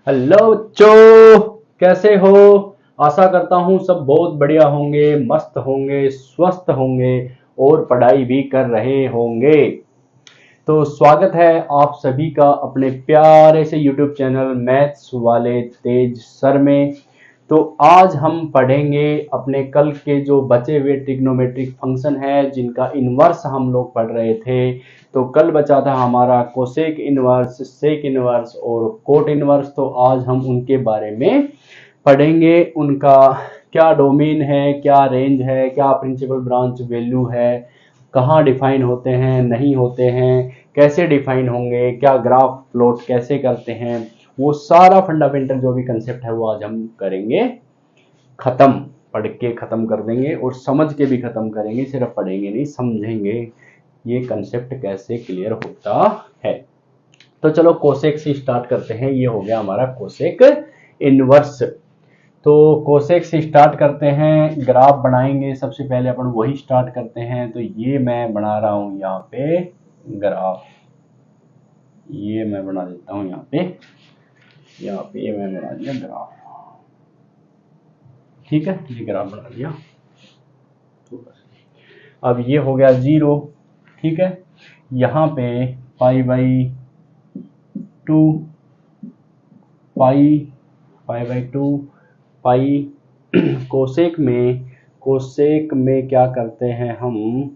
Hello बच्चों, कैसे हो। आशा करता हूँ सब बहुत बढ़िया होंगे, मस्त होंगे, स्वस्थ होंगे और पढ़ाई भी कर रहे होंगे। तो स्वागत है आप सभी का अपने प्यारे से YouTube चैनल मैथ्स वाले तेज सर में। तो आज हम पढ़ेंगे अपने कल के जो बचे हुए ट्रिग्नोमेट्रिक फंक्शन है जिनका इन्वर्स हम लोग पढ़ रहे थे। तो कल बचा था हमारा कोसेक इन्वर्स, सेक इन्वर्स और कोट इन्वर्स। तो आज हम उनके बारे में पढ़ेंगे। उनका क्या डोमेन है, क्या रेंज है, क्या प्रिंसिपल ब्रांच वैल्यू है, कहाँ डिफाइन होते हैं, नहीं होते हैं, कैसे डिफाइन होंगे, क्या ग्राफ प्लॉट कैसे करते हैं, वो सारा फंडामेंटल जो भी कंसेप्ट है वो आज हम करेंगे खत्म। पढ़ के खत्म कर देंगे और समझ के भी खत्म करेंगे, सिर्फ पढ़ेंगे नहीं, समझेंगे ये कंसेप्ट कैसे क्लियर होता है। तो चलो कोसेक से स्टार्ट करते हैं। ये हो गया हमारा कोसेक इनवर्स। तो कोसेक से स्टार्ट करते हैं, ग्राफ बनाएंगे। सबसे पहले अपन वही स्टार्ट करते हैं। तो ये मैं बना रहा हूं यहाँ पे ग्राफ, ये मैं बना देता हूं यहाँ पे ये मैं बना दिया ग्राफ। ठीक है, ये ग्राफ बना दिया। तो अब ये हो गया 0। ठीक है, यहाँ पे पाई बाई 2, पाई कोसेक में क्या करते हैं हम,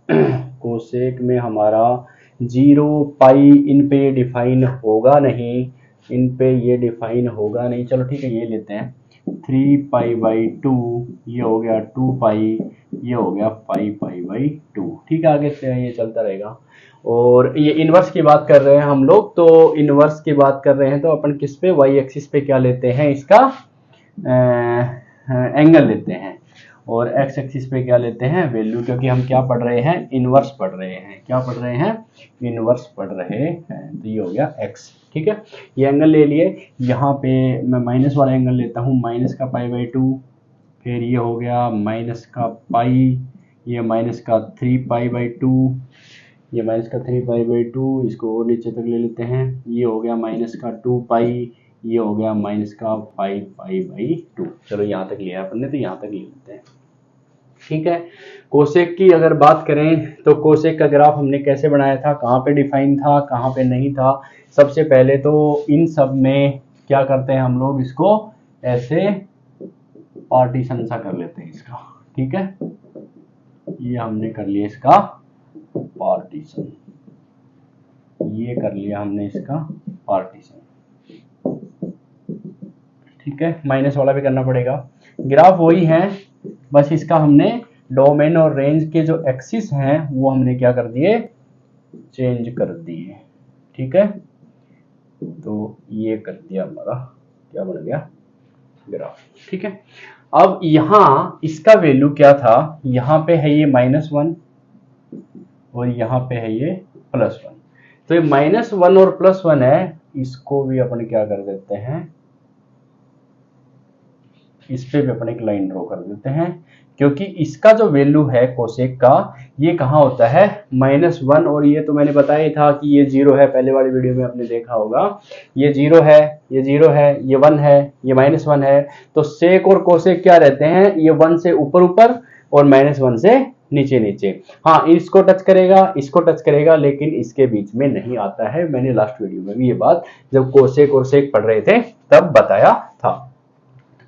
कोसेक में हमारा 0 पाई इन पे डिफाइन होगा नहीं, इन पे ये डिफाइन होगा नहीं। चलो ठीक है, ये लेते हैं 3 पाई/2, ये हो गया 2 पाई, ये हो गया 5 पाई/2। ठीक है, आगे से ये चलता रहेगा। और ये इनवर्स की बात कर रहे हैं हम लोग। तो इनवर्स की बात कर रहे हैं तो अपन किस पे, वाई एक्सिस पे क्या लेते हैं, इसका एंगल लेते हैं। और एक्स एक्सिस पे क्या लेते हैं, वैल्यू, क्योंकि हम क्या पढ़ रहे हैं, इनवर्स पढ़ रहे हैं। क्या पढ़ रहे हैं, इनवर्स पढ़ रहे हैं। तो ये हो गया एक्स। ठीक है, ये एंगल ले लिए। यहाँ पे मैं माइनस वाला एंगल लेता हूँ, माइनस का पाई/2। फिर ये हो गया माइनस का पाई, ये माइनस का 3 पाई/2, ये माइनस का 3 पाई/2, इसको और नीचे तक ले लेते हैं। ये हो गया माइनस का 2 पाई, ये हो गया माइनस का 5 पाई/2। चलो यहाँ तक लिया अपन ने, तो यहाँ तक ले लेते हैं। ठीक है, कोसेक की अगर बात करें तो कोसेक का ग्राफ हमने कैसे बनाया था, कहाँ पे डिफाइन था, कहाँ पे नहीं था। सबसे पहले तो इन सब में क्या करते हैं हम लोग, इसको ऐसे पार्टीशन सा कर लेते हैं इसका। ठीक है, ये हमने कर लिया इसका पार्टीशन, ये कर लिया हमने इसका पार्टीशन। ठीक है, माइनस वाला भी करना पड़ेगा। ग्राफ वही है, बस इसका हमने डोमेन और रेंज के जो एक्सिस हैं वो हमने क्या कर दिए, चेंज कर दिए। ठीक है, तो ये कर दिया हमारा, क्या बन गया, ग्राफ। ठीक है, अब यहाँ इसका वैल्यू क्या था, यहाँ पे है ये -1 और यहाँ पे है ये +1। तो ये -1 और +1 है, इसको भी अपन क्या कर देते हैं, इस पे भी अपन एक लाइन ड्रॉ कर देते हैं। क्योंकि इसका जो वैल्यू है कोसेक का, ये कहाँ होता है, -1। और ये तो मैंने बताया था कि ये 0 है, पहले वाली वीडियो में आपने देखा होगा। ये 0 है, ये 0 है, ये 1 है, ये -1 है। तो सेक और कोसेक क्या रहते हैं, ये 1 से ऊपर ऊपर और -1 से नीचे नीचे। हाँ, इसको टच करेगा, इसको टच करेगा, लेकिन इसके बीच में नहीं आता है। मैंने लास्ट वीडियो में भी ये बात जब कोसेक और सेक पढ़ रहे थे तब बताया था।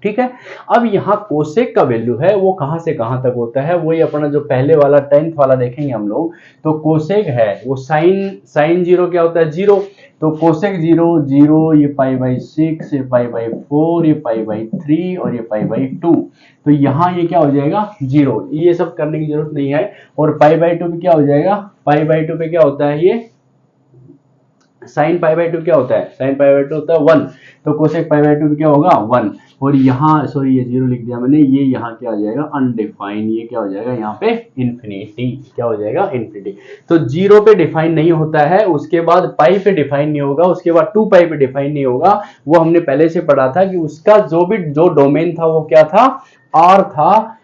ठीक है, अब यहाँ कोसेक का वैल्यू है वो कहां से कहां तक होता है, वही अपना जो पहले वाला 10th वाला देखेंगे हम लोग। तो कोसेक है वो साइन 0 क्या होता है, 0। तो कोसेक 0 0, ये पाई/6, ये पाई/4, ये पाई/3 और ये पाई/2। तो यहाँ ये क्या हो जाएगा, 0। ये सब करने की जरूरत नहीं है। और पाई/2 पे क्या हो जाएगा, पाई/2 पे क्या होता है, ये साइन पाई/2 क्या होता है, साइन पाई/2 होता है 1। तो कोसेक पाई/2 भी क्या होगा, 1। और यहाँ सॉरी ये 0 लिख दिया मैंने, ये यहाँ क्या हो जाएगा, अनडिफाइन। ये क्या हो जाएगा यहाँ पे, इन्फिनिटी। क्या हो जाएगा, इन्फिनिटी। तो 0 पे डिफाइन नहीं होता है, उसके बाद पाई पे डिफाइन नहीं होगा, उसके बाद 2 पाई पे डिफाइन नहीं होगा। वो हमने पहले से पढ़ा था कि उसका जो डोमेन था वो क्या था, आर था।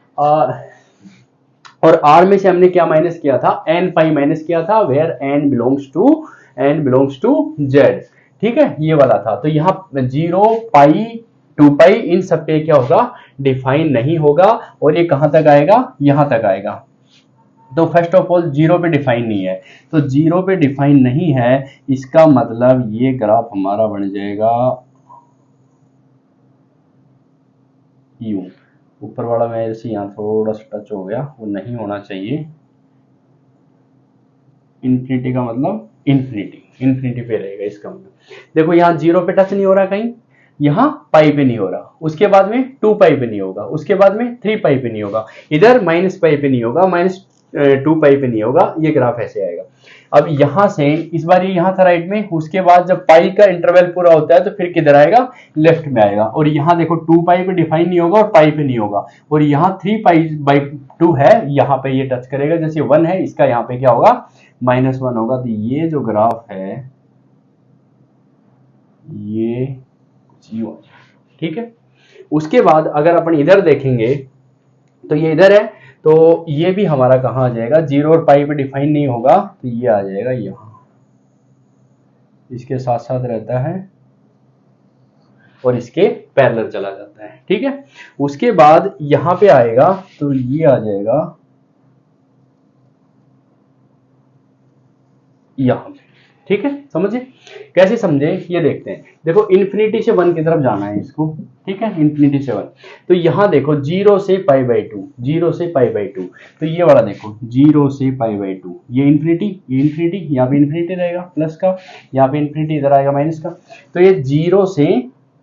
और आर में से हमने क्या माइनस किया था, n पाई माइनस किया था, where n belongs to z। ठीक है, ये वाला था। तो यहाँ 0 पाई 2 पाई इन सब पे क्या होगा, डिफाइन नहीं होगा, और ये कहां तक आएगा, यहां तक आएगा। तो फर्स्ट ऑफ ऑल 0 पे डिफाइन नहीं है, तो 0 पे डिफाइन नहीं है, इसका मतलब ये ग्राफ हमारा बन जाएगा यूं। ऊपर वाला मेरे से यहाँ थोड़ा सा टच हो गया, वो नहीं होना चाहिए। इन्फिनिटी का मतलब इन्फिनिटी पे रहेगा इसका मतलब। देखो यहाँ 0 पे टच नहीं हो रहा कहीं, यहाँ पाई पे नहीं हो रहा, उसके बाद में 2 पाई पे नहीं होगा, उसके बाद में 3 पाई पे नहीं होगा, इधर माइनस पाई पे नहीं होगा, -2 पाई पे नहीं होगा, ये ग्राफ ऐसे आएगा। अब यहां से इस बार ये यहाँ था राइट में, उसके बाद जब पाई का इंटरवल पूरा होता है तो फिर किधर आएगा, लेफ्ट में आएगा। और यहाँ देखो 2 पाई पे डिफाइन नहीं होगा और पाई पे नहीं होगा, और यहाँ 3 पाई बाई 2 है, यहाँ पे ये टच करेगा, जैसे 1 है इसका यहाँ पे क्या होगा, -1 होगा। तो ये जो ग्राफ है ये यूं, ठीक है। उसके बाद अगर अपन इधर देखेंगे तो ये इधर है, तो ये भी हमारा कहाँ आ जाएगा, 0 और पाई पे डिफाइन नहीं होगा, तो ये आ जाएगा यहाँ, इसके साथ साथ रहता है और इसके पैरेलल चला जाता है, ठीक है। उसके बाद यहां पे आएगा तो ये आ जाएगा यहां, ठीक है। समझे, कैसे समझे ये देखते हैं। देखो इन्फिनिटी से 1 की तरफ जाना है इसको, ठीक है, इन्फिनिटी से 1। तो यहां देखो 0 से पाई बाई 2, 0 से पाई बाई 2, तो ये वाला देखो 0 से पाई बाई 2, ये इन्फिनिटी, यहाँ पे इन्फिनिटी रहेगा प्लस का, यहाँ पे इन्फिनिटी इधर आएगा माइनस का। तो ये 0 से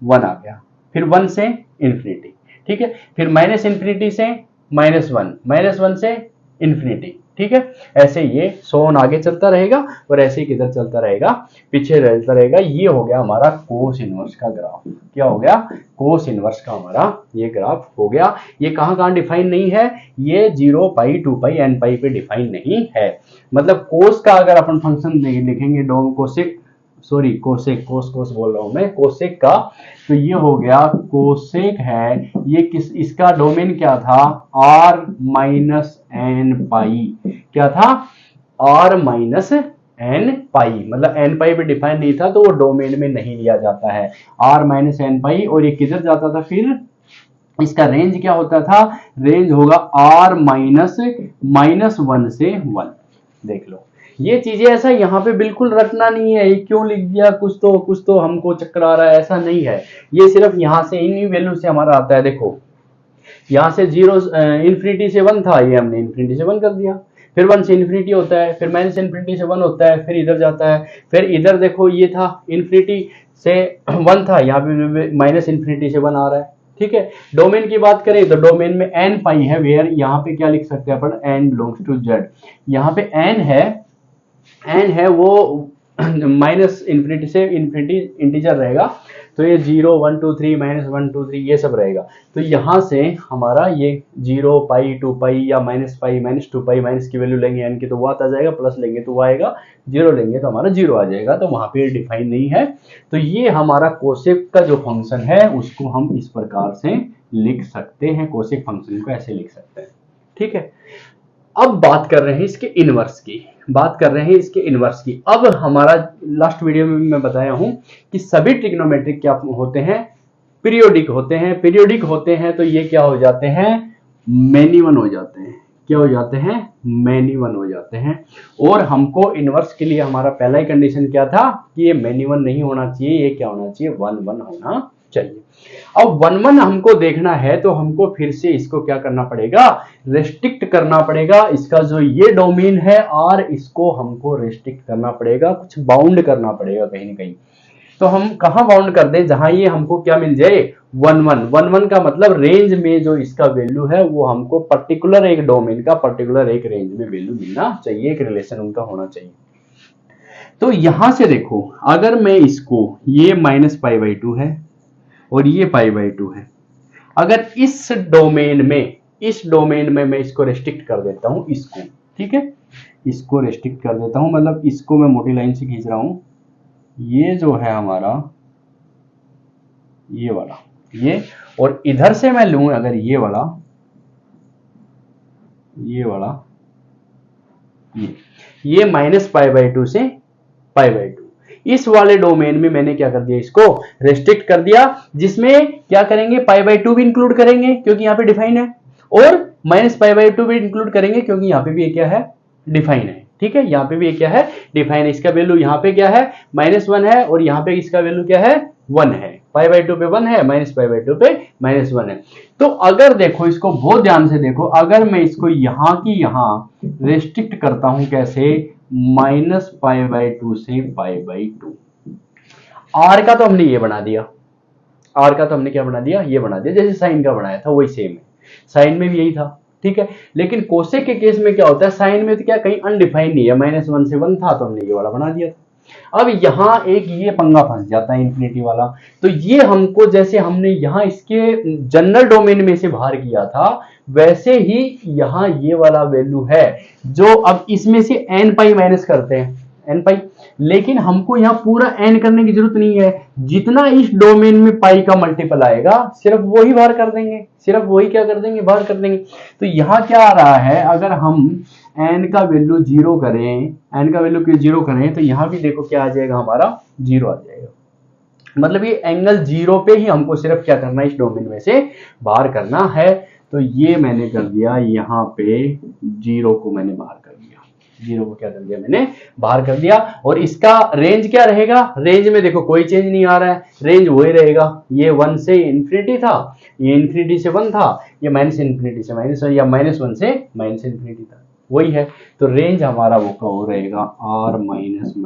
1 आ गया, फिर 1 से इन्फिनिटी, ठीक है, फिर माइनस इन्फिनिटी से -1, -1 से इन्फिनिटी, ठीक है। ऐसे ये सोन आगे चलता रहेगा और ऐसे ही किधर चलता रहेगा, पीछे चलता रहेगा। ये हो गया हमारा कोस इनवर्स का ग्राफ। क्या हो गया, कोस इनवर्स का हमारा ये ग्राफ हो गया। ये कहां कहां डिफाइन नहीं है, ये 0 पाई 2 पाई n पाई पे डिफाइन नहीं है। मतलब कोस का अगर अपन फंक्शन लिखेंगे डोम कोसेक, सॉरी कोसेक, कोस बोल रहा हूं मैं, कोसेक का, तो ये हो गया कोसेक है, ये किस, इसका डोमेन क्या था, r माइनस एन पाई, क्या था, r माइनस एन पाई, मतलब एन पाई पे डिफाइन नहीं था तो वो डोमेन में नहीं लिया जाता है, r माइनस एन पाई। और ये किधर जाता था फिर, इसका रेंज क्या होता था, रेंज होगा r माइनस 1 से 1। देख लो ये चीजें, ऐसा यहाँ पे बिल्कुल रटना नहीं है, ये क्यों लिख दिया, कुछ तो हमको चक्कर आ रहा है, ऐसा नहीं है। ये सिर्फ यहाँ से इन वैल्यू से हमारा आता है। देखो यहाँ से 0 इन्फिनिटी से 1 था, ये हमने इन्फिनिटी से 1 कर दिया, फिर 1 से इन्फिनिटी होता है, फिर माइनस इन्फिनिटी से 1 होता है, फिर इधर जाता है, फिर इधर देखो ये था इन्फिनिटी से 1 था, यहाँ पे माइनस इन्फिनिटी से 1 आ रहा है, ठीक है। डोमेन की बात करें तो डोमेन में n पाई है, वेयर यहाँ पे क्या लिख सकते हैं अपन, n बिलोंग्स टू z। यहाँ पे n है वो माइनस इन्फिनिटी से इन्फिनिटी इंटीजर रहेगा, तो ये 0 1 2 3 -1 2 3 ये सब रहेगा। तो यहाँ से हमारा ये 0 पाई 2 पाई या माइनस पाई -2 पाई, माइनस की वैल्यू लेंगे n की तो वो आता जाएगा, प्लस लेंगे तो वो आएगा, 0 लेंगे तो हमारा 0 आ जाएगा, तो वहां पे डिफाइन नहीं है। तो ये हमारा कोसेक का जो फंक्शन है उसको हम इस प्रकार से लिख सकते हैं, कोसेक फंक्शन को ऐसे लिख सकते हैं, ठीक है। अब बात कर रहे हैं इसके इनवर्स की, अब हमारा लास्ट वीडियो में मैं बताया हूं कि सभी ट्रिग्नोमेट्रिक क्या होते हैं, पीरियोडिक होते हैं, तो ये क्या हो जाते हैं, मैनी वन हो जाते हैं। क्या हो जाते हैं, मैनी वन हो जाते हैं। और हमको इनवर्स के लिए हमारा पहला ही कंडीशन क्या था कि ये मैनी वन नहीं होना चाहिए, ये क्या होना चाहिए, 1 1 होना चाहिए। अब 1 1 हमको देखना है तो हमको फिर से इसको क्या करना पड़ेगा, रेस्ट्रिक्ट करना पड़ेगा। इसका जो ये डोमेन है R, इसको हमको रेस्ट्रिक्ट करना पड़ेगा, कुछ बाउंड करना पड़ेगा कहीं ना कहीं। तो हम कहां बाउंड कर दें, जहां ये हमको क्या मिल जाए, 1 1 का मतलब रेंज में जो इसका वैल्यू है वो हमको पर्टिकुलर एक डोमेन का पर्टिकुलर एक रेंज में वैल्यू मिलना चाहिए, एक रिलेशन उनका होना चाहिए। तो यहां से देखो, अगर मैं इसको, ये -π/2 है और ये π/2 है, अगर इस डोमेन में मैं इसको रेस्ट्रिक्ट कर देता हूं, इसको, ठीक है, इसको रेस्ट्रिक्ट कर देता हूं, मतलब इसको मैं मोटी लाइन से खींच रहा हूं, ये जो है हमारा ये वाला, ये, और इधर से मैं लूं अगर ये वाला, ये -π/2 से π/2, इस वाले डोमेन में मैंने क्या कर दिया, इसको रेस्ट्रिक्ट कर दिया, जिसमें क्या करेंगे, π/2 भी इंक्लूड करेंगे क्योंकि यहाँ पे डिफाइन है, और -π/2 भी इंक्लूड करेंगे क्योंकि यहाँ पे भी ये क्या है, डिफाइन है। ठीक है, यहाँ पे भी ये क्या है, डिफाइन है। इसका वैल्यू यहाँ पे क्या है, -1 है, और यहाँ पे इसका वैल्यू क्या है, 1 है। π/2 पे 1 है, -π/2 पे -1 है। तो अगर देखो इसको बहुत ध्यान से देखो, अगर मैं इसको यहाँ की यहाँ रेस्ट्रिक्ट करता हूं, कैसे, -π/2 से π/2, आर का तो हमने ये बना दिया, आर का तो हमने क्या बना दिया, ये बना दिया, जैसे साइन का बनाया था वही सेम है, साइन में भी यही था। ठीक है, लेकिन कोसेक के केस में क्या होता है, साइन में तो क्या कहीं अनडिफाइंड नहीं है, -1 से 1 था तो हमने ये वाला बना दिया था। अब यहाँ एक ये पंगा फंस जाता है इंफिनिटी वाला, तो ये हमको जैसे हमने यहाँ इसके जनरल डोमेन में से बाहर किया था, वैसे ही यहाँ ये वाला वैल्यू है, जो अब इसमें से n π माइनस करते हैं, n π, लेकिन हमको यहाँ पूरा n करने की जरूरत नहीं है, जितना इस डोमेन में पाई का मल्टीपल आएगा सिर्फ वही बाहर कर देंगे, सिर्फ वही क्या कर देंगे, बाहर कर देंगे। तो यहाँ क्या आ रहा है, अगर हम n का वैल्यू 0 करें, n का वैल्यू 0 करें, तो यहाँ भी देखो क्या आ जाएगा, हमारा 0 आ जाएगा। मतलब ये एंगल 0 पे ही हमको सिर्फ क्या करना है, इस डोमेन में से बाहर करना है। तो ये मैंने कर दिया, यहाँ पे 0 को मैंने बाहर कर दिया, 0 को क्या कर दिया, मैंने बाहर कर दिया। और इसका रेंज क्या रहेगा, रेंज में देखो कोई चेंज नहीं आ रहा है, रेंज वही रहेगा, ये 1 से इंफिनिटी था, ये इंफिनिटी से 1 था, ये माइनस इंफिनिटी से माइनस, या -1 से माइनस इंफिनिटी था, वही है। तो रेंज हमारा वो का हो रहेगा r -1 से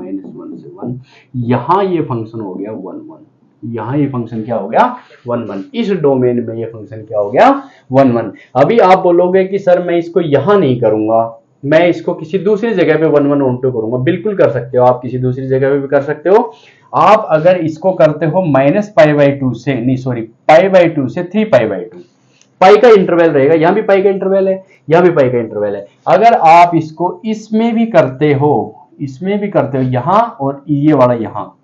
1। यहाँ ये फंक्शन हो गया 1 1, यहाँ ये फंक्शन क्या हो गया, 1 1, इस डोमेन में ये फंक्शन क्या हो गया, 1 1। अभी आप बोलोगे कि सर मैं इसको यहाँ नहीं करूंगा, मैं इसको किसी दूसरी जगह पे 1 1 ऑन टू करूंगा। बिल्कुल कर सकते हो, आप किसी दूसरी जगह पे भी कर सकते हो। आप अगर इसको करते हो -π/2 से, नहीं सॉरी, π/2 से 3π/2, पाई का इंटरवल रहेगा, यहाँ भी पाई का इंटरवल है, यहाँ भी पाई का इंटरवल है। अगर आप इसको इसमें भी करते हो, इसमें भी करते हो, यहाँ और ये वाला यहाँ,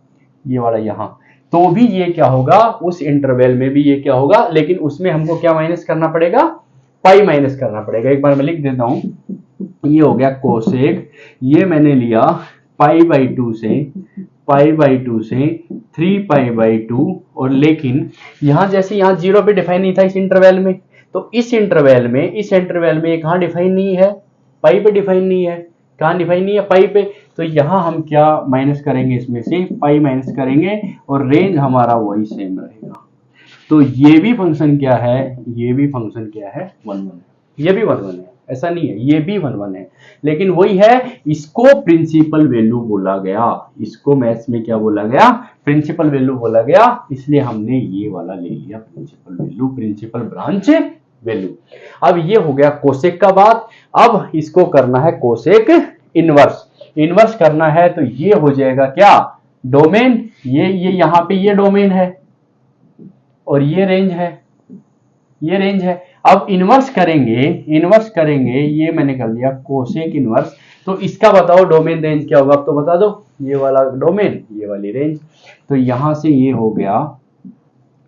ये वाला यहाँ, तो भी ये क्या होगा, उस इंटरवल में भी ये क्या होगा, लेकिन उसमें हमको क्या माइनस करना पड़ेगा, पाई माइनस करना पड़ेगा। एक बार मैं लिख देता हूं, ये हो गया कोसेक, ये मैंने लिया π/2 से 3π/2, और लेकिन यहाँ जैसे यहाँ 0 पे डिफाइन नहीं था इस इंटरवल में, तो इस इंटरवल में ये कहाँ डिफाइन नहीं है, पाई पे डिफाइन नहीं है, कहाँ डिफाइन नहीं है, पाई पे। तो यहाँ हम क्या माइनस करेंगे, इसमें से पाई माइनस करेंगे, और रेंज हमारा वही सेम रहेगा। तो ये भी फंक्शन क्या है, ये भी फंक्शन क्या है, 1 1 है, ये भी 1 1 है, ऐसा नहीं है, ये भी 1 1 है, लेकिन वही है, इसको प्रिंसिपल वैल्यू बोला गया, इसको मैथ्स में क्या बोला गया, प्रिंसिपल वैल्यू बोला गया, इसलिए हमने ये वाला ले लिया principal value, principal branch value. अब ये हो गया कोसेक का बात। अब इसको करना है कोसेक इनवर्स, इनवर्स करना है, तो ये हो जाएगा क्या, डोमेन, ये यहाँ पे ये डोमेन है और ये रेंज है, ये रेंज है। अब इनवर्स करेंगे, ये मैंने कर दिया कोसेक इनवर्स। तो इसका बताओ डोमेन रेंज क्या होगा, अब तो बता दो, ये वाला डोमेन, ये वाली रेंज। तो यहां से ये हो गया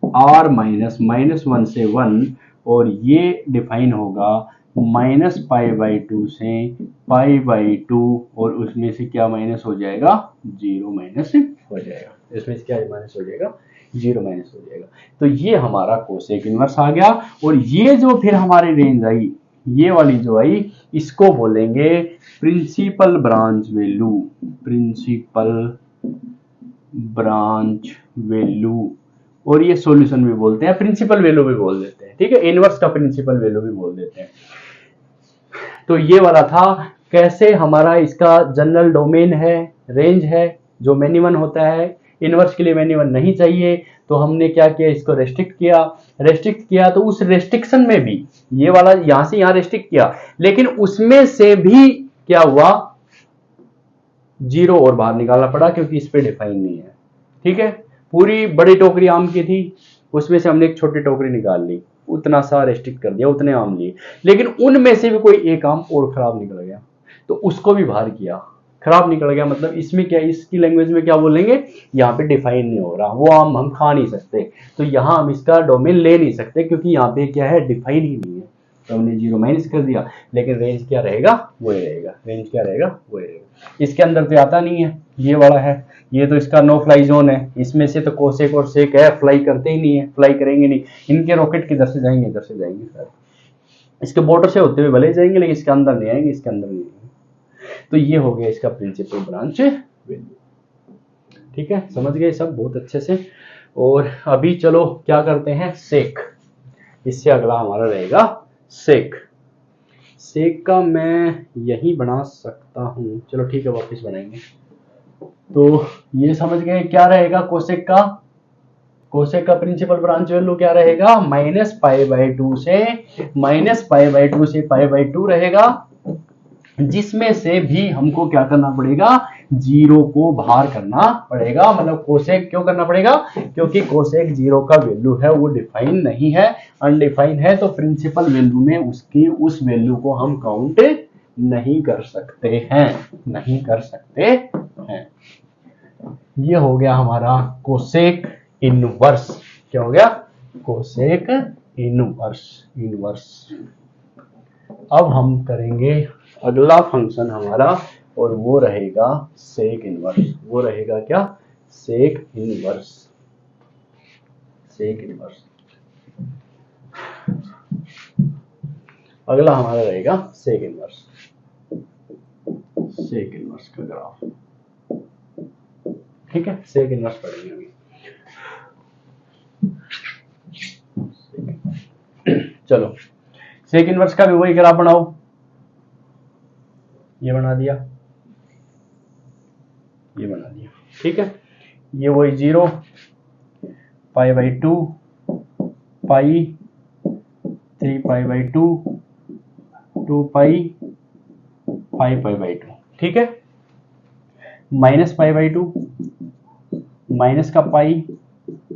r -1 से 1, और ये डिफाइन होगा -π/2 से π/2, और उसमें से क्या माइनस हो जाएगा, 0 माइनस हो जाएगा, इसमें से क्या माइनस हो जाएगा, 0 माइनस हो जाएगा। तो ये हमारा कोसेक इनवर्स आ गया। और ये जो फिर हमारी रेंज आई, ये वाली जो आई, इसको बोलेंगे principal branch value, principal branch value, और ये सॉल्यूशन भी बोलते हैं, प्रिंसिपल वैल्यू भी बोल देते हैं, ठीक है, इनवर्स का प्रिंसिपल वैल्यू भी बोल देते हैं। तो ये वाला था कैसे हमारा इसका जनरल डोमेन है, रेंज है, जो मिनिमम होता है, इनवर्स के लिए मिनिमम नहीं चाहिए, तो हमने क्या किया, इसको रेस्ट्रिक्ट किया, तो उस रेस्ट्रिक्शन में भी ये वाला यहां से यहां रेस्ट्रिक्ट किया, लेकिन उसमें से भी क्या हुआ, 0 और बाहर निकालना पड़ा, क्योंकि इस पे डिफाइन नहीं है। ठीक है, पूरी बड़ी टोकरी आम की थी, उसमें से हमने एक छोटी टोकरी निकाल ली, उतना सा रेस्ट्रिक्ट कर दिया, उतने आम लिए, लेकिन उनमें से भी कोई एक आम और खराब निकल गया, तो उसको भी बाहर किया, खराब निकल गया, मतलब इसमें क्या, इसकी लैंग्वेज में क्या बोलेंगे, यहाँ पे डिफाइन नहीं हो रहा, वो आम हम खा नहीं सकते, तो यहाँ हम इसका डोमेन ले नहीं सकते, क्योंकि यहाँ पे क्या है, डिफाइन ही नहीं है, तो हमने 0 माइनस कर दिया। लेकिन रेंज क्या रहेगा, वही रहेगा, रेंज क्या रहेगा, वही रहेगा। इसके अंदर तो आता नहीं है, ये वाला है, ये तो इसका नो फ्लाई जोन है, इसमें से तो कोसेक और सेक है, फ्लाई करते ही नहीं है, फ्लाई करेंगे नहीं, इनके रॉकेट किधर से जाएंगे, इधर से जाएंगे सर, इसके बॉर्डर से होते हुए भले जाएंगे लेकिन इसके अंदर नहीं आएंगे, इसके अंदर नहीं आएंगे। तो ये हो गया इसका प्रिंसिपल ब्रांच वैल्यू। ठीक है, समझ गए सब बहुत अच्छे से। और अभी चलो क्या करते हैं, सेक, इससे अगला हमारा रहेगा सेक। सेक का मैं यही बना सकता हूँ, चलो ठीक है वापस बनाएंगे। तो ये समझ गए क्या रहेगा कोसेक का, कोसेक का प्रिंसिपल ब्रांच वैल्यू क्या रहेगा, -π/2 से -π/2 से π/2 रहेगा, जिसमें से भी हमको क्या करना पड़ेगा, जीरो को बाहर करना पड़ेगा। मतलब कोसेक क्यों करना पड़ेगा, क्योंकि कोसेक जीरो का वैल्यू है वो डिफाइन नहीं है, अनडिफाइंड है, तो प्रिंसिपल वैल्यू में उसकी उस वैल्यू को हम काउंट नहीं कर सकते हैं, नहीं कर सकते हैं। ये हो गया हमारा कोसेक इनवर्स। क्या हो गया, कोसेक इनवर्स। अब हम करेंगे अगला फंक्शन हमारा, और वो रहेगा सेक इनवर्स। वो रहेगा क्या, सेक इनवर्स। सेक इनवर्स अगला हमारा रहेगा सेक इनवर्स। सेक इनवर्स का ग्राफ, ठीक है, सेक इनवर्स पढ़ेंगे अभी। चलो सेक इनवर्स का भी वही ग्राफ बनाओ, ये बना दिया, ये बना दिया, ठीक है। ये वही 0 π/2 पाई 3π/2 2π 5π/2, ठीक है। -π/2 माइनस का पाई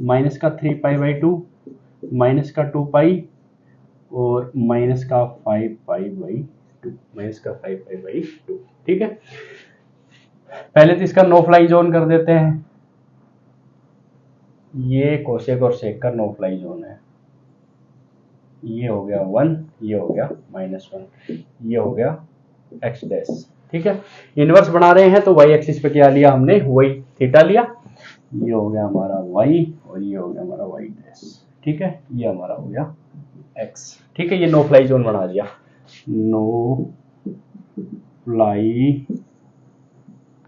माइनस का 3π/2 माइनस का 2π और माइनस का 5π/2, माइनस का 5π/2, ठीक है। पहले तो इसका नो फ्लाई जोन कर देते हैं, ये कोसेक और सेक का नो फ्लाई जोन है। ये हो गया 1, ये हो गया -1, ये हो गया x डैश, ठीक है। इनवर्स बना रहे हैं तो y एक्सिस पे क्या लिया हमने, वही थीटा लिया। ये हो गया हमारा y और ये हो गया हमारा y डैश, ठीक है। ये हमारा हो गया x, ठीक है। ये नो फ्लाई जोन बना दिया, no fly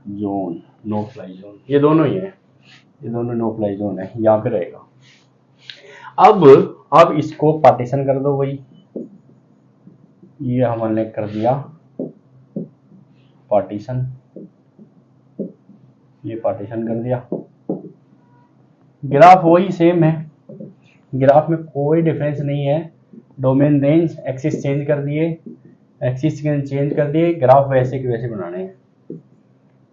zone, no fly zone, ये दोनों ही है, ये दोनों नो फ्लाई जोन है, यहाँ पे रहेगा। अब इसको पार्टीशन कर दो, वही ये हमने कर दिया पार्टीशन, ये पार्टीशन कर दिया। ग्राफ वही सेम है, ग्राफ में कोई डिफरेंस नहीं है। डोमेन रेंज एक्सिस चेंज कर दिए, एक्सिस चेंज कर दिए, ग्राफ वैसे के वैसे बनाने हैं।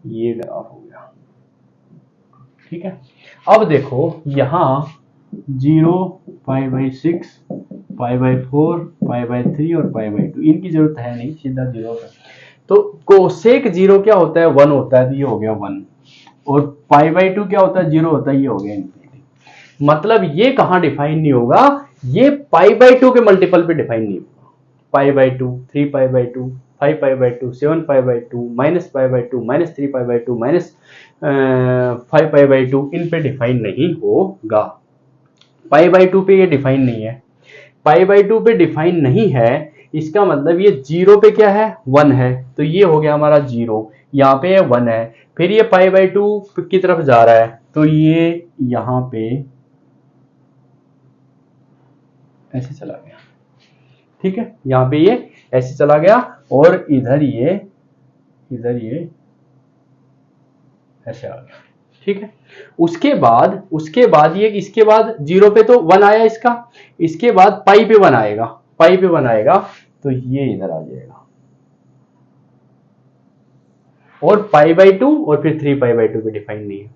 ये ग्राफ हो गया, ठीक है। अब देखो यहाँ 0 π/6 π/4 π/3 और π/2 इनकी जरूरत है नहीं, सीधा 0 है। तो कोसेक 0 क्या होता है, 1 होता है, तो ये हो गया 1, और π/2 क्या होता है, 0 होता है, ये हो गया इनफिनिटी। मतलब ये कहाँ डिफाइन नहीं होगा, ये π/2 के मल्टीपल पे डिफाइन नहीं होगा। π/2 3π/2 5π/2 7π/2 -π/2 -3π/2 -5π/2 इन पे डिफाइन नहीं होगा। π/2 पे ये डिफाइन नहीं है, π/2 पे डिफाइन नहीं है, इसका मतलब ये 0 पे क्या है, 1 है, तो ये हो गया हमारा 0, यहाँ पे 1 है, फिर ये π/2 की तरफ जा रहा है, तो ये यहाँ पे ऐसे चला गया, ठीक है। यहाँ पे ये ऐसे चला गया और इधर ये ऐसे आ गया, ठीक है। उसके बाद ये इसके बाद 0 पे तो 1 आया इसका, इसके बाद पाई पे 1 आएगा, पाई पे 1 आएगा तो ये इधर आ जाएगा, और π/2 और फिर 3π/2 पे डिफाइन नहीं है।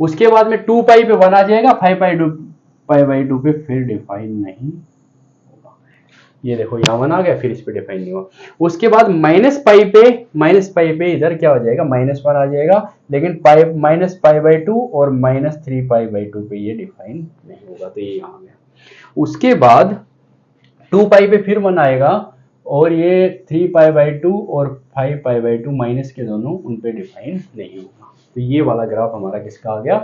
उसके बाद में 2π पे 1 आ जाएगा, 5π/2 पे फिर डिफाइन नहीं होगा। ये देखो यहाँ 1 आ गया, फिर इस पे डिफाइन नहीं हुआ। उसके बाद -π पे इधर क्या हो जाएगा, -1 आ जाएगा, लेकिन -π/2 और -3π/2 पे ये डिफाइन नहीं होगा, तो ये यहाँ गया। उसके बाद 2π पे फिर 1 आएगा, और ये 3π/2 और 5π/2 माइनस के दोनों उन पे डिफाइन नहीं होगा। तो ये वाला ग्राफ हमारा किसका आ गया,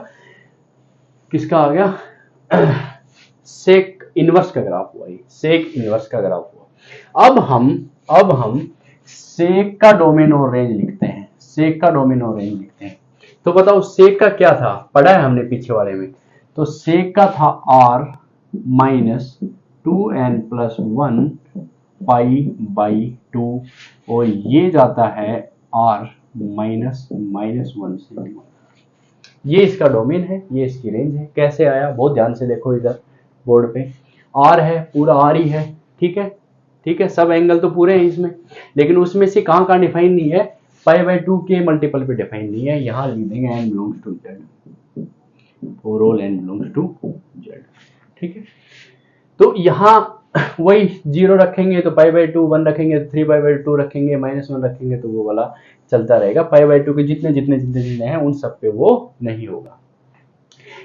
किसका आ गया, सेक इनवर्स का ग्राफ हुआ, ये सेक इनवर्स का ग्राफ हुआ। अब हम सेक का डोमेन और रेंज लिखते हैं, सेक का डोमेन और रेंज लिखते हैं। तो बताओ सेक का क्या था, पढ़ा है हमने पीछे वाले में। तो सेक का था r माइनस 2n+1 π/2 और ये जाता है r -1 से 1। ये इसका डोमेन है, ये इसकी रेंज है। कैसे आया, बहुत ध्यान से देखो इधर बोर्ड पे, r है, पूरा r ही है, ठीक है, ठीक है, सब एंगल तो पूरे हैं इसमें, लेकिन उसमें से कहाँ डिफाइन नहीं है, π/2 के मल्टीपल पे डिफाइन नहीं है। यहाँ लिख देंगे n belongs to z, for all n belongs to z, ठीक है। तो यहाँ वही 0 रखेंगे तो π/2, 1 रखेंगे तो 3π/2 रखेंगे, -1 रखेंगे तो वो वाला चलता रहेगा। π/2 के जितने जितने जितने जितने हैं उन सब पे वो नहीं होगा।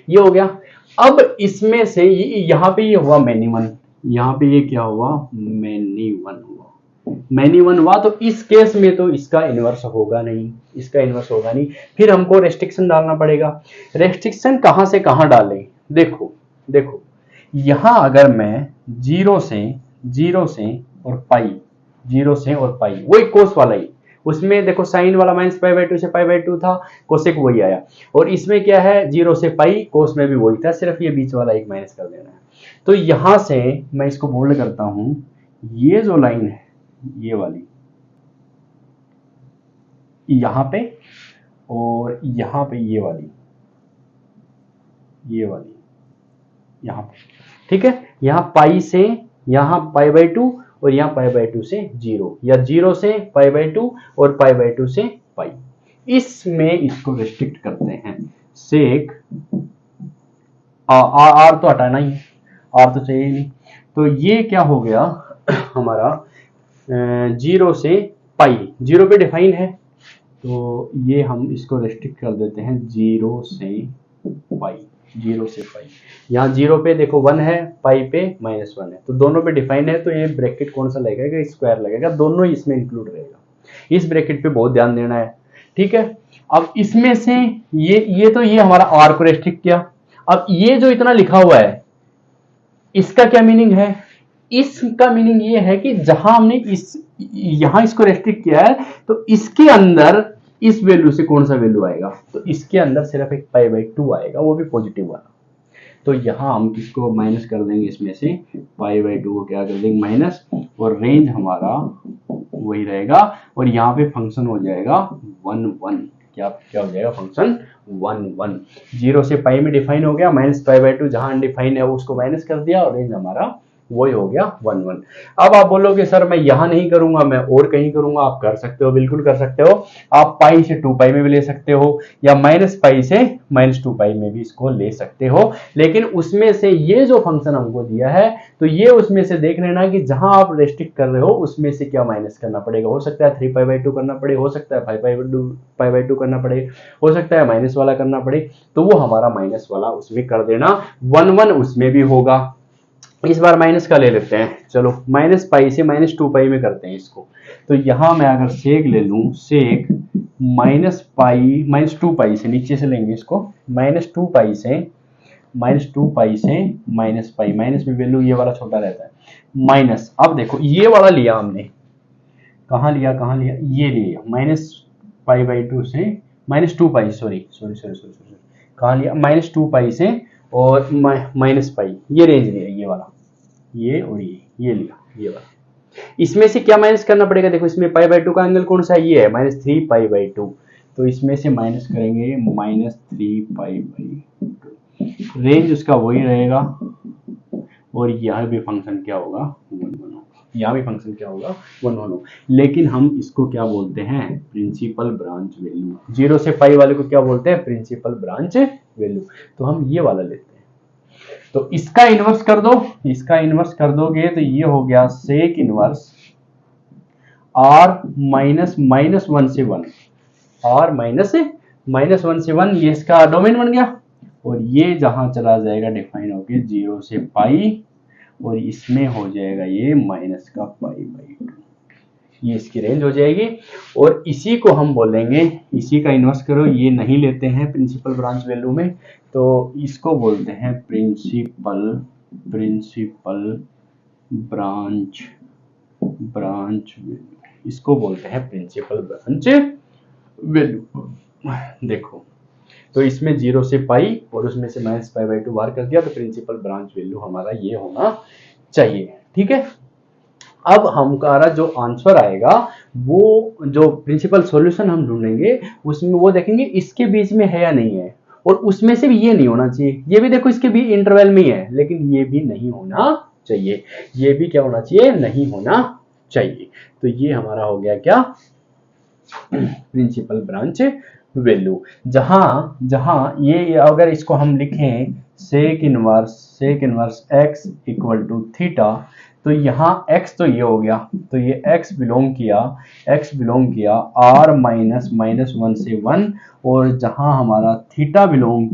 ये हो गया। अब इसमें से यहाँ पे ये हुआ मैनी वन, यहाँ पे ये क्या हुआ, मैनी वन हुआ, मैनी वन हुआ। तो इस केस में तो इसका इनवर्स होगा नहीं, इसका इनवर्स होगा नहीं। फिर हमको रेस्ट्रिक्शन डालना पड़ेगा। रेस्ट्रिक्शन कहाँ से कहाँ डालें, देखो देखो, यहाँ अगर मैं 0 से और पाई, 0 से और पाई, वही कोस वाला ही, उसमें देखो साइन वाला -π/2 से π/2 था, कोसेक वही आया। और इसमें क्या है, 0 से पाई, कोस में भी वही था, सिर्फ ये बीच वाला एक माइनस कर देना है। तो यहां से मैं इसको बोल्ड करता हूं, ये जो लाइन है ये वाली यहां पे, और यहां पे ये वाली यहां पे, ठीक है। यहाँ पाई से यहाँ π/2 और यहाँ π/2 से 0, या 0 से π/2 और π/2 से पाई। इसमें इसको रेस्ट्रिक्ट करते हैं, सेक आर तो हटाना ही, आर तो चाहिए नहीं। तो ये क्या हो गया हमारा 0 से पाई, 0 पे डिफाइन है, तो ये हम इसको रेस्ट्रिक्ट कर देते हैं 0 से पाई, 0 से पाई। यहाँ 0 पे देखो 1 है, पाई पे -1 है, तो दोनों पे डिफाइन है, तो ये ब्रैकेट कौन सा लगेगा, स्क्वायर लगेगा, दोनों ही इसमें इंक्लूड रहेगा। इस ब्रैकेट पे बहुत ध्यान देना है, ठीक है। अब इसमें से ये तो ये हमारा r को रेस्ट्रिक्ट किया। अब ये जो इतना लिखा हुआ है, इसका क्या मीनिंग है, इसका मीनिंग ये है कि जहां हमने यहां इसको रेस्ट्रिक्ट किया है, तो इसके अंदर इस वैल्यू से कौन सा वैल्यू आएगा, तो इसके अंदर सिर्फ एक π/2 आएगा, वो भी पॉजिटिव वाला। तो यहाँ हम किसको माइनस कर देंगे, इसमें से π/2 को क्या कर देंगे माइनस, और रेंज हमारा वही रहेगा, और यहाँ पे फंक्शन हो जाएगा 1 1, क्या हो जाएगा फंक्शन 1 1। 0 से पाई में डिफाइन हो गया, -π/2 जहां अनडिफाइन है उसको माइनस कर दिया, और रेंज हमारा वही हो गया 1 1। अब आप बोलोगे सर मैं यहां नहीं करूंगा, मैं और कहीं करूंगा। आप कर सकते हो, बिल्कुल कर सकते हो। आप पाई से 2 पाई में भी ले सकते हो, या -पाई से -2 पाई में भी इसको ले सकते हो। लेकिन उसमें से ये जो फंक्शन हमको दिया है, तो ये उसमें से देख लेना कि जहां आप रेस्ट्रिक्ट कर रहे हो उसमें से क्या माइनस करना पड़ेगा। हो सकता है 3π/2 करना पड़े, हो सकता है 5π/2 करना पड़े, हो सकता है माइनस वाला करना पड़े, तो वो हमारा माइनस वाला उसमें कर देना। 1 1 उसमें भी होगा। इस बार माइनस का ले लेते हैं, चलो -पाई से -2 पाई में करते हैं इसको। तो यहां मैं अगर सेक ले लूं, सेक -पाई -2 पाई से, नीचे से लेंगे इसको, -2 पाई से -पाई, माइनस में वैल्यू ये वाला छोटा रहता है, माइनस। अब देखो ये वाला लिया हमने, कहाँ लिया, ये लिया -π/2 से -2 पाई, सॉरी कहाँ लिया, -2 पाई से और -पाई, ये रेंज लिया, ये वाला, ये और ये लिया, ये वाला। इसमें से क्या माइनस करना पड़ेगा, देखो इसमें π/2 का एंगल कौन सा है, ये है -3π/2, तो इसमें से माइनस करेंगे -3π/2, रेंज उसका वही रहेगा, और यहाँ भी फंक्शन क्या होगा 1 1 होगा, यहाँ भी फंक्शन क्या होगा 1 1 होगा। लेकिन हम इसको क्या बोलते हैं, प्रिंसिपल ब्रांच वैल्यू। 0 से पाई वाले को क्या बोलते हैं, प्रिंसिपल ब्रांच वैल्यू। तो हम ये वाला लेते हैं। तो इसका इनवर्स कर दो, इसका इनवर्स कर दोगे तो ये हो गया सेक इनवर्स r -1 से 1, r -1 से 1, ये इसका डोमेन बन गया। और ये जहां चला जाएगा डिफाइन होके 0 से पाई, और इसमें हो जाएगा ये माइनस का π/2, ये इसकी रेंज हो जाएगी। और इसी को हम बोलेंगे, इसी का इन्वर्स करो, ये नहीं लेते हैं प्रिंसिपल ब्रांच वैल्यू में, तो इसको बोलते हैं प्रिंसिपल ब्रांच वैल्यू, इसको बोलते हैं प्रिंसिपल ब्रांच वैल्यू। देखो, तो इसमें 0 से पाई और उसमें से -π/2 बाहर कर दिया, तो प्रिंसिपल ब्रांच वैल्यू हमारा ये होना चाहिए। ठीक है, अब हमारा जो आंसर आएगा, वो जो प्रिंसिपल सॉल्यूशन हम ढूंढेंगे उसमें वो देखेंगे इसके बीच में है या नहीं है, और उसमें से भी ये नहीं होना चाहिए, ये भी देखो इसके भी इंटरवल में ही है, लेकिन ये भी नहीं होना चाहिए, ये भी क्या होना चाहिए, नहीं होना चाहिए। तो ये हमारा हो गया क्या, प्रिंसिपल ब्रांच वैल्यू। जहां ये अगर इसको हम लिखें sec inverse x equal to theta, तो यहाँ x तो ये हो गया, तो ये x बिलोंग किया r माइनस -1 से 1, और जहां हमारा थीटा बिलोंग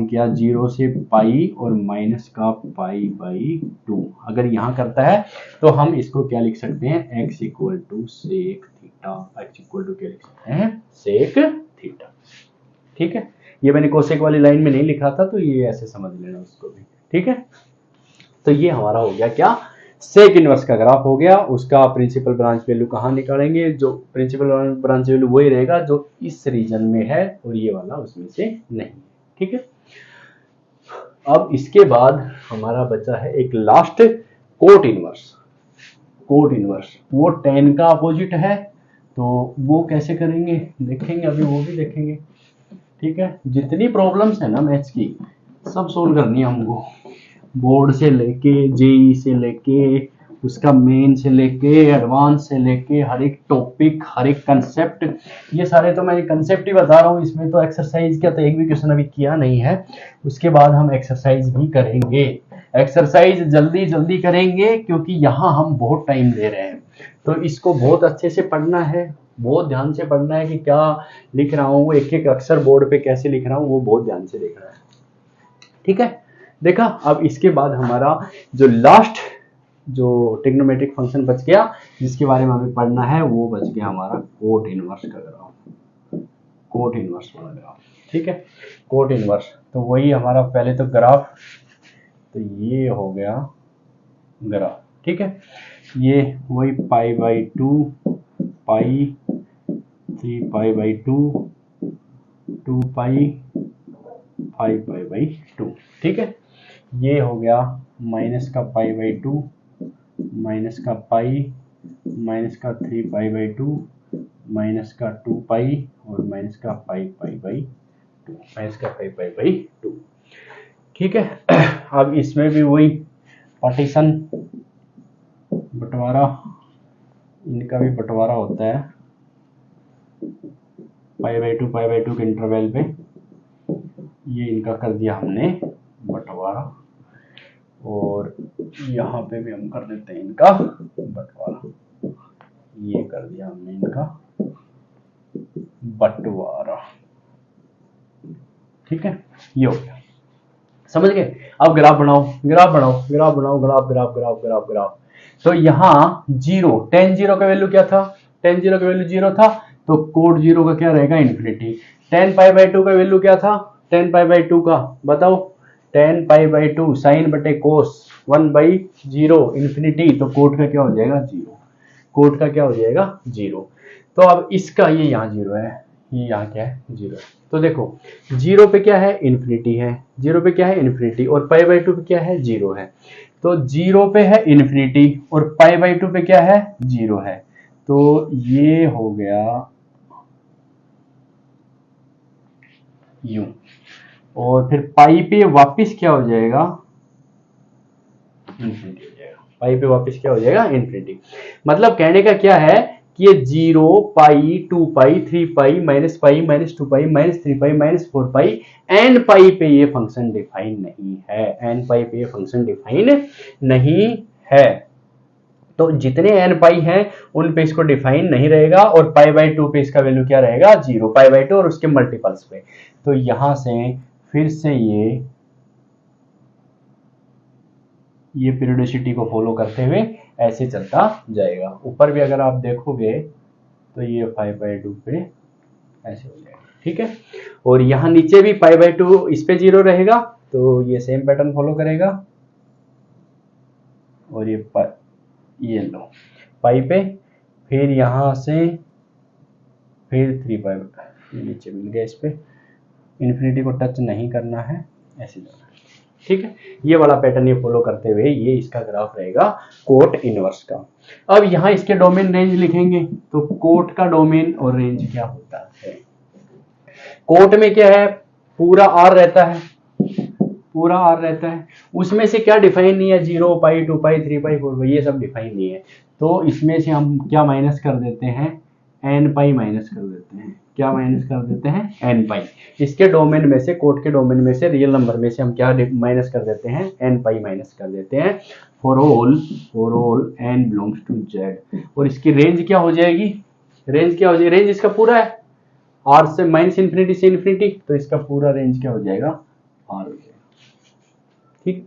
किया 0 से पाई और माइनस का π/2। अगर यहाँ करता है तो हम इसको क्या लिख सकते हैं, x equal to sec theta, x equal to क्या लिख सकते हैं, सेक थीटा। ठीक है, ये मैंने कोसेक वाली लाइन में नहीं लिखा था, तो ये ऐसे समझ लेना उसको भी। ठीक है, तो ये हमारा हो गया क्या, सेक इनवर्स का ग्राफ हो गया। उसका प्रिंसिपल ब्रांच वैल्यू कहाँ निकालेंगे, जो प्रिंसिपल ब्रांच वैल्यू वही रहेगा जो इस रीजन में है, और ये वाला उसमें से नहीं। ठीक है, अब इसके बाद हमारा बचा है एक लास्ट कोट इनवर्स। वो tan का अपोजिट है, तो वो कैसे करेंगे देखेंगे, अभी वो भी देखेंगे। ठीक है, जितनी प्रॉब्लम्स है ना मैथ्स की सब सोल्व करनी है हमको, बोर्ड से लेके जेई से लेके उसका मेन से लेके एडवांस से लेके हर एक टॉपिक, हर एक कंसेप्ट, ये सारे तो मैं कंसेप्ट ही बता रहा हूँ, इसमें तो एक्सरसाइज का तो एक भी क्वेश्चन अभी किया नहीं है। उसके बाद हम एक्सरसाइज भी करेंगे, एक्सरसाइज जल्दी करेंगे, क्योंकि यहाँ हम बहुत टाइम ले रहे हैं, तो इसको बहुत अच्छे से पढ़ना है, बहुत ध्यान से पढ़ना है कि क्या लिख रहा हूँ, एक एक अक्षर बोर्ड पे कैसे लिख रहा हूँ, वो बहुत ध्यान से देखना है। ठीक है, देखा। अब इसके बाद हमारा जो लास्ट जो ट्रिग्नोमेट्रिक फंक्शन बच गया, जिसके बारे में हमें पढ़ना है, वो बच गया हमारा कोट इनवर्स का ग्राफ, कोट इनवर्स वाला ग्राफ। ठीक है, कोट इनवर्स, तो वही हमारा पहले तो ग्राफ, तो ये हो गया ग्राफ। ठीक है, ये वही π/2 पाई 3π/2 2π 5π/2। ठीक है, ये हो गया माइनस का π/2 माइनस का पाई माइनस का 3π/2 माइनस का 2π और माइनस का 5π/2 माइनस का 5π/2। ठीक है, अब इसमें भी वही पार्टीशन, बंटवारा, इनका भी बंटवारा होता है π/2 के इंटरवल पे, ये इनका कर दिया हमने बंटवारा, और यहाँ पे भी हम कर देते हैं इनका बंटवारा, ये कर दिया हमने इनका बंटवारा। ठीक है, ये हो गया, समझ गए। अब ग्राफ बनाओ, ग्राफ। तो यहाँ 0 tan 0 का वैल्यू क्या था, tan 0 का वैल्यू 0 था, तो कोट 0 का क्या रहेगा, इन्फिनिटी। tan π/2 का वैल्यू क्या था, tan π/2 का बताओ, tan π/2 साइन बटे कोस 1/0 इन्फिनिटी, तो कोट का क्या हो जाएगा, 0। कोट का क्या हो जाएगा, 0। तो अब इसका ये यहाँ 0 है, ये यहाँ क्या है, 0 है। तो देखो 0 पे क्या है, इन्फिनिटी है, 0 पे क्या है, इन्फिनिटी, और π/2 पे क्या है, 0 है। तो 0 पे है इन्फिनिटी और π/2 पे क्या है, 0 है। तो ये हो गया यूं, और फिर पाई पे वापस क्या हो जाएगा, इन्फिनिटी हो जाएगा। पाई पे वापस क्या हो जाएगा, इन्फिनिटी। मतलब कहने का क्या है कि ये 0 pi 2π 3π minus pi minus 2π minus 3π minus 4π N pi पे ये फंक्शन डिफाइन नहीं है, एन पाई पे ये फंक्शन डिफाइन नहीं है। तो जितने एन पाई हैं उन पे इसको डिफाइन नहीं रहेगा, और π/2 पे इसका वैल्यू क्या रहेगा, 0, π/2 और उसके मल्टीपल्स पे। तो यहां से फिर से ये पीरियोडिसिटी को फॉलो करते हुए ऐसे चलता जाएगा। ऊपर भी अगर आप देखोगे तो ये 5/2 पे ऐसे हो जाएगा, ठीक है। और यहाँ नीचे भी 5/2 इस पे 0 रहेगा, तो ये सेम पैटर्न फॉलो करेगा। और ये लो पाई पे, फिर यहाँ से फिर 3/, ये नीचे मिल गया। इस पे इन्फिनिटी को टच नहीं करना है, ऐसे जाना है, ठीक है। ये वाला पैटर्न ये फॉलो करते हुए ये इसका ग्राफ रहेगा कोट इनवर्स का। अब यहाँ इसके डोमेन रेंज लिखेंगे, तो कोट का डोमेन और रेंज क्या होता है। कोट में क्या है, पूरा आर रहता है, पूरा आर रहता है। उसमें से क्या डिफाइन नहीं है, 0 पाई 2 पाई 3 पाई 4 पाई, ये सब डिफाइन नहीं है। तो इसमें से हम क्या माइनस कर देते हैं, एन पाई माइनस कर देते हैं। क्या माइनस कर देते हैं, एन पाई। इसके डोमेन में से, कोट के डोमेन में से, रियल नंबर में से हम क्या माइनस कर देते हैं, एन पाई माइनस कर देते हैं। For all N belongs to Z. और इसकी रेंज क्या हो जाएगी, रेंज क्या हो जाएगी, रेंज इसका पूरा है आर से माइनस इन्फिनिटी से इन्फिनिटी, तो इसका पूरा रेंज क्या हो जाएगा, आर हो जाएगा, ठीक।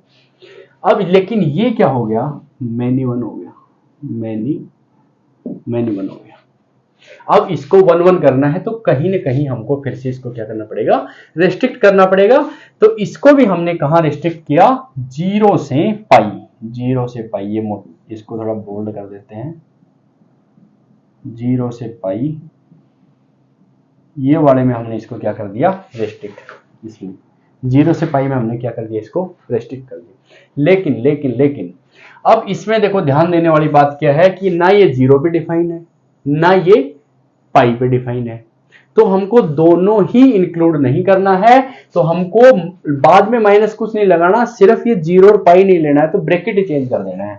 अब लेकिन ये क्या हो गया, मैनी वन हो गया, मैनी वन हो गया। अब इसको 1 1 करना है, तो कहीं ना कहीं हमको फिर से इसको क्या करना पड़ेगा, रेस्ट्रिक्ट करना पड़ेगा। तो इसको भी हमने कहाँ रेस्ट्रिक्ट किया, 0 से पाई, 0 से पाई। ये इसको थोड़ा बोल्ड कर देते हैं, 0 से पाई, ये वाले में हमने इसको क्या कर दिया, रेस्ट्रिक्ट। इसमें 0 से पाई में हमने क्या कर दिया, इसको रेस्ट्रिक्ट कर दिया। लेकिन अब इसमें देखो ध्यान देने वाली बात क्या है कि ना ये 0 पे डिफाइन है, ना ये पाई पे डिफाइन है। तो हमको दोनों ही इंक्लूड नहीं करना है। तो हमको बाद में माइनस कुछ नहीं लगाना, सिर्फ ये 0 और पाई नहीं लेना है, तो ब्रैकेट ही चेंज कर देना है।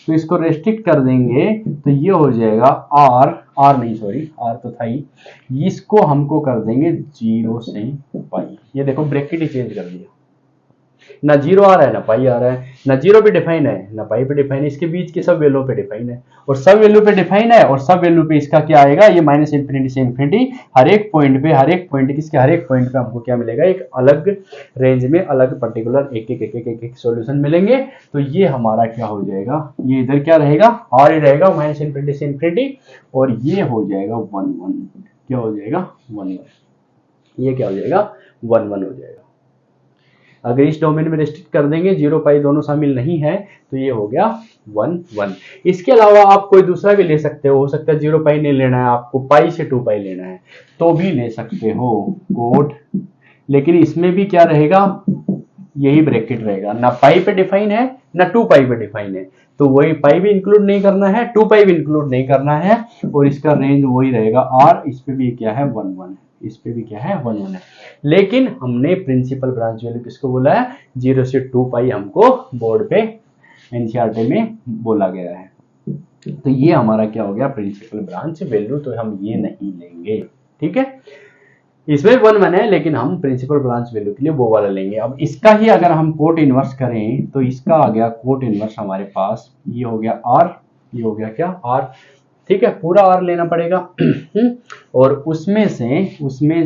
तो इसको रेस्ट्रिक्ट कर देंगे, तो ये हो जाएगा आर नहीं, सॉरी आर तो था ही, इसको हमको कर देंगे 0 से पाई। ये देखो ब्रैकेट ही चेंज कर दिया, ना 0 आ रहा है ना पाई आ रहा है, ना 0 पे डिफाइन है ना पाई पे डिफाइन है, इसके बीच के सब वैल्यू पे डिफाइन है। और सब वैल्यू पे डिफाइन है, और सब वैल्यू पे इसका क्या आएगा, ये माइनस इन्फिनिटी से इन्फिनिटी। हर एक पॉइंट पे किसके हर एक पॉइंट पे हमको क्या मिलेगा, एक अलग रेंज में अलग पर्टिकुलर एक सॉल्यूशन मिलेंगे। तो ये हमारा क्या हो जाएगा, ये इधर क्या रहेगा, आर ही रहेगा माइनस इन्फिनिटी से इन्फिनिटी, और ये हो जाएगा 1 1। क्या हो जाएगा, 1 1। ये क्या हो जाएगा, 1 1 हो जाएगा। अगर इस डोमेन में रेस्ट्रिक्ट कर देंगे, 0 पाई दोनों शामिल नहीं है, तो ये हो गया 1 1। इसके अलावा आप कोई दूसरा भी ले सकते हो सकता है 0 पाई नहीं लेना है, आपको पाई से 2 पाई लेना है तो भी ले सकते हो कोड। लेकिन इसमें भी क्या रहेगा, यही ब्रैकेट रहेगा, ना पाई पे डिफाइन है ना 2 पाई पे डिफाइन है, तो वही पाई भी इंक्लूड नहीं करना है, 2 पाई भी इंक्लूड नहीं करना है, और इसका रेंज वही रहेगा आर। इस पे भी क्या है, 1 1 है, इस पे भी क्या है, 1 1 है। लेकिन हमने प्रिंसिपल ब्रांच वैल्यू किसको बोला है, 0 से 2 पाई हमको बोर्ड पे एनसीईआरटी में बोला गया है। तो ये हमारा क्या हो गया, प्रिंसिपल ब्रांच वैल्यू, तो हम ये नहीं लेंगे, ठीक है। इसमें 1 1 है, लेकिन हम प्रिंसिपल ब्रांच वैल्यू के लिए वो वाला लेंगे। अब इसका ही अगर हम कोट इनवर्स करें, तो इसका आ गया कोट इनवर्स हमारे पास, ये हो गया आर, ये हो गया क्या, आर, ठीक है। पूरा आर लेना पड़ेगा और उसमें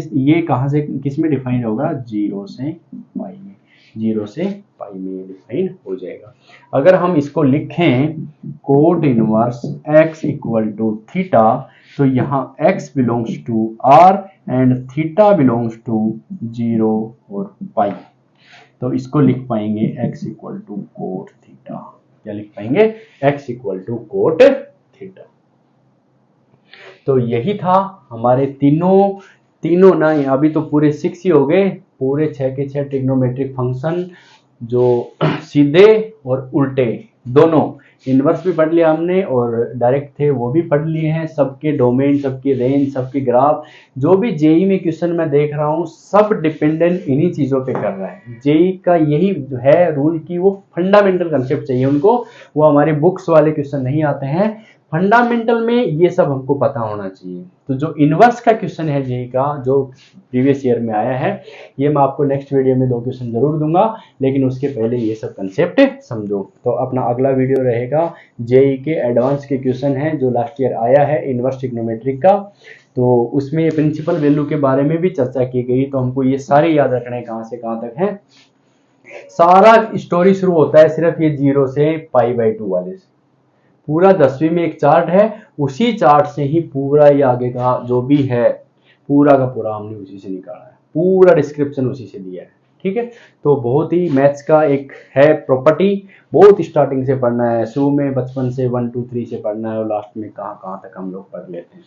ये कहां से किस में डिफाइन होगा, 0 से पाई में, 0 से पाई में डिफाइन हो जाएगा। अगर हम इसको लिखें cot inverse x equal to theta, तो यहाँ x belongs to r and theta belongs to 0 और पाई। तो इसको लिख पाएंगे x equal to cot theta. क्या लिख पाएंगे, x equal to cot theta. तो यही था हमारे तीनों ना, अभी तो पूरे 6 ही हो गए, पूरे 6 के 6 ट्रिग्नोमेट्रिक फंक्शन, जो सीधे और उल्टे दोनों, इनवर्स भी पढ़ लिया हमने और डायरेक्ट थे वो भी पढ़ लिए हैं। सबके डोमेन, सबकी रेंज, सबके ग्राफ, जो भी जेई में क्वेश्चन मैं देख रहा हूँ सब डिपेंडेंट इन्हीं चीज़ों पे कर रहा है। जेई का यही है रूल की वो फंडामेंटल कंसेप्ट चाहिए उनको, वो हमारे बुक्स वाले क्वेश्चन नहीं आते हैं। फंडामेंटल में ये सब हमको पता होना चाहिए। तो जो इनवर्स का क्वेश्चन है जेई का, जो प्रीवियस ईयर में आया है, ये मैं आपको नेक्स्ट वीडियो में 2 क्वेश्चन जरूर दूंगा, लेकिन उसके पहले ये सब कंसेप्ट समझो। तो अपना अगला वीडियो रहेगा जेई के एडवांस के क्वेश्चन है जो लास्ट ईयर आया है इनवर्स ट्रिग्नोमेट्रिक का, तो उसमें प्रिंसिपल वैल्यू के बारे में भी चर्चा की गई। तो हमको ये सारे याद रखने कहाँ से कहाँ तक है। सारा स्टोरी शुरू होता है सिर्फ ये 0 से पाई/2 वाले से, पूरा 10वीं में एक चार्ट है, उसी चार्ट से ही पूरा ये आगे का जो भी है पूरा का पूरा हमने उसी से निकाला है, पूरा डिस्क्रिप्शन उसी से लिया है। ठीक है, तो बहुत ही मैथ्स का एक है प्रॉपर्टी, बहुत स्टार्टिंग से पढ़ना है, शुरू में बचपन से 1 2 3 से पढ़ना है और लास्ट में कहाँ कहाँ तक हम लोग पढ़ लेते हैं।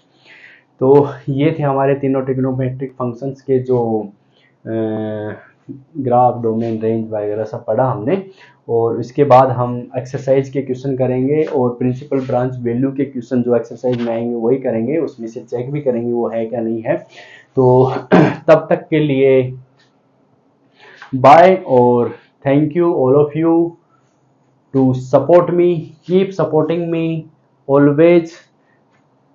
तो ये थे हमारे तीनों ट्रिग्नोमेट्रिक फंक्शंस के जो ग्राफ, डोमेन, रेंज वगैरह सब पढ़ा हमने। और इसके बाद हम एक्सरसाइज के क्वेश्चन करेंगे और प्रिंसिपल ब्रांच वैल्यू के क्वेश्चन जो एक्सरसाइज में आएंगे वही करेंगे, उसमें से चेक भी करेंगे वो है क्या नहीं है। तो तब तक के लिए बाय और thank you all of you to support me, keep supporting me always.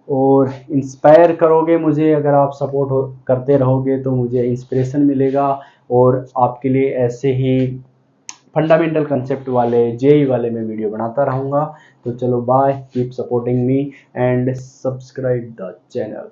और इंस्पायर करोगे मुझे, अगर आप सपोर्ट करते रहोगे तो मुझे इंस्पिरेशन मिलेगा और आपके लिए ऐसे ही फंडामेंटल कंसेप्ट वाले, जेई वाले मैं वीडियो बनाता रहूँगा। तो चलो bye, keep supporting me and subscribe the channel.